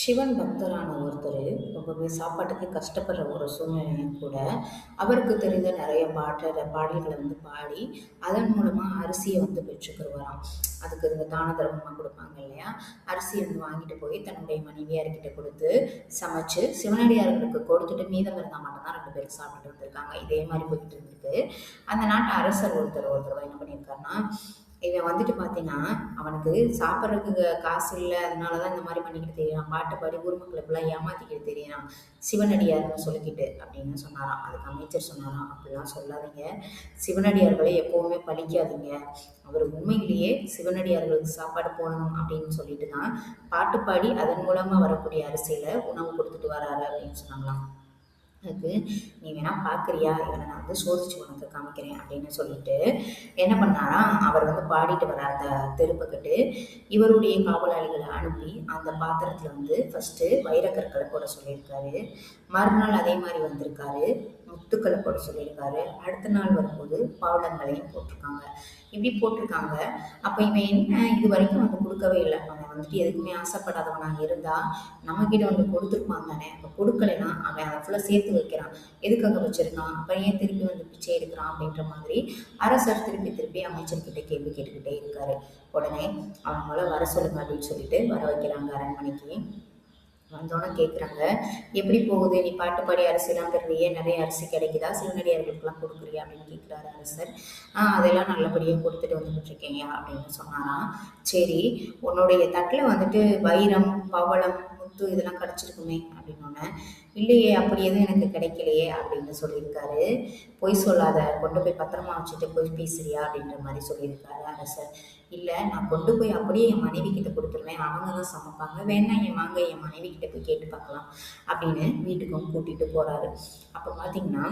சிவன் பக்தரான ஒருத்தர் ரொம்பவே சாப்பாட்டுக்கு கஷ்டப்படுற ஒரு சூழ்நிலையும் கூட அவருக்கு தெரிந்த நிறைய பாடல்களை பாடி அதன் மூலமாக அரிசியை பெற்றுக்கிடுவாராம். அதுக்கு இந்த தான தர்மமாக கொடுப்பாங்க இல்லையா, அரிசியை வாங்கிட்டு போய் தன்னுடைய மனைவியார்கிட்ட கொடுத்து சமைச்சு சிவனடியார்களுக்கு கொடுத்துட்டு மீதம் இருந்தால் மட்டும்தான் 2 பேரும் சாப்பிட்டுட்டு வந்திருக்காங்க. இதே மாதிரி போயிட்டு இருந்திருக்கு. அந்த நாட்டு அரசர் ஒருத்தர் என்ன பண்ணியிருக்காருன்னா, இவன் பார்த்தீங்கன்னா, அவனுக்கு சாப்பிட்றதுக்கு காசு இல்லை, அதனால தான் இந்த மாதிரி பண்ணிக்கிட்டு தெரியறான், பாட்டு பாடி ஊர் மக்களை ஃபுல்லாக ஏமாற்றிக்கிட்டு தெரியறான், சிவனடியார்னு சொல்லிக்கிட்டு அப்படின்னு சொன்னாராம். அதுக்கு அமைச்சர் சொன்னாராம், அப்படிலாம் சொல்லாதீங்க, சிவனடியார்களை எப்போவுமே பழிக்காதீங்க, அவர் உண்மையிலேயே சிவனடியார்களுக்கு சாப்பாடு போடணும் அப்படின்னு சொல்லிட்டு தான் பாட்டு பாடி அதன் மூலமாக வரக்கூடிய அரிசியில் உணவு கொடுத்துட்டு வராரு அப்படின்னு சொன்னாங்களாம். அதுக்கு நீ வேணா பார்க்குறியா, இவனை நான் சோதிச்சு உனக்கு காமிக்கிறேன் அப்படின்னு சொல்லிட்டு என்ன பண்ணாராம், அவர் பாடிட்டு வர அந்த தெருப்பக்கிட்டு இவருடைய காவலாளிகளை அனுப்பி அந்த பாத்திரத்தில் ஃபஸ்ட்டு வைரக்கற்களை போட சொல்லியிருக்காரு. மறுநாள் அதே மாதிரி வந்திருக்காரு, முத்துக்களை போட சொல்லியிருக்காரு. அடுத்த நாள் வரும்போது பவளங்களையும் போட்டிருக்காங்க. இப்படி போட்டிருக்காங்க. அப்போ இவன் என்ன இது வரைக்கும் கொடுக்கவே இல்லை, அவன் எதுக்குமே ஆசைப்படாதவனாக இருந்தால் நம்மக்கிட்ட கொடுத்துருப்பான் தானே. அப்போ கொடுக்கலைன்னா அவன் அதை ஃபுல்லாக சேர்த்து வைக்கிறான், எதுக்காக வச்சிருக்கான், அப்புறம் ஏன் திருப்பி பிச்சை எடுக்கிறான் அப்படின்ற மாதிரி அரசர் திருப்பி அமைச்சர்கிட்ட கேள்வி கேட்டுக்கிட்டே இருக்காரு. உடனே அவங்கள வர சொல்லுங்க அப்படின்னு சொல்லிட்டு வர வைக்கிறாங்க அரண்மனைக்கு. வந்தோன்னே கேட்குறாங்க, எப்படி போகுது, நீ பாட்டு பாடி அரிசிலாம் பெறுறியே, நிறைய அரிசி கிடைக்குதா, சிவனடியார்களுக்கெல்லாம் கொடுக்குறியா அப்படின்னு கேட்குறாரு அரசர். அதெல்லாம் நல்லபடியாக கொடுத்துட்டு வந்துட்டுருக்கேங்க அப்படின்னு சொன்னாராம். சரி, உன்னுடைய தட்டில் வைரம் பவளம் முத்து இதெல்லாம் கிடச்சிருக்குமே அப்படின்னோடனே, இல்லையே அப்படி எதுவும் எனக்கு கிடைக்கலையே அப்படின்னு சொல்லியிருக்காரு. பொய் சொல்லாத, கொண்டு போய் பத்திரமா வச்சுட்டு போய் பேசுறியா அப்படின்ற மாதிரி சொல்லியிருக்காரு அரசர். இல்லை, நான் கொண்டு போய் அப்படியே என் மனைவி கிட்ட கொடுத்துருவேன், அவங்க தான் சமைப்பாங்க, வேணா வாங்க என் மனைவி கிட்ட போய் கேட்டு பார்க்கலாம் அப்படின்னு வீட்டுக்கும் கூட்டிகிட்டு போகிறாரு. அப்போ பார்த்தீங்கன்னா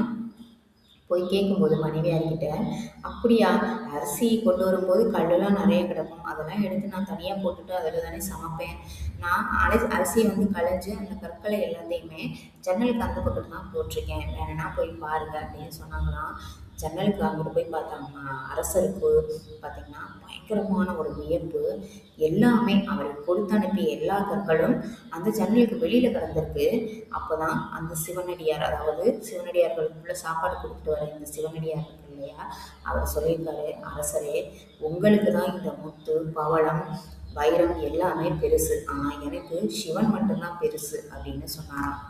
போய் கேட்கும்போது மனைவியார்கிட்ட, அப்படியா, அரிசி கொண்டு வரும்போது கல்லெல்லாம் நிறைய கிடக்கும், அதெல்லாம் எடுத்து நான் தனியாக போட்டுட்டு அதில் தானே சமைப்பேன், நான் அரிசியை களைஞ்சு அந்த கற்களை எல்லாத்தையுமே ஜன்னலுக்கு அந்த பக்கத்து தான் போட்டிருக்கேன், வேணுன்னா போய் பாருங்க அப்படின்னு சொன்னாங்களாம். ஜன்னலுக்கு அங்கிட்டு போய் பார்த்தாங்கன்னா அரசருக்கு பார்த்திங்கன்னா பயங்கரமான ஒரு வியப்பு. எல்லாமே அவருக்கு கொடுத்து அனுப்பிய எல்லா கற்களும் அந்த ஜன்னலுக்கு வெளியில் கிடந்திருக்கு. அப்போ தான் அந்த சிவனடியார், அதாவது சிவனடியார்களுக்குள்ள சாப்பாடு கொடுத்துட்டு வர இந்த சிவனடியார் இருக்கு இல்லையா, அவர் சொல்லியிருக்காரு, அரசரே உங்களுக்கு தான் இந்த முத்து பவளம் வைரம் எல்லாமே பெருசு, ஆனால் எனக்கு சிவன் மட்டும்தான் பெருசு அப்படின்னு சொன்னாராம்.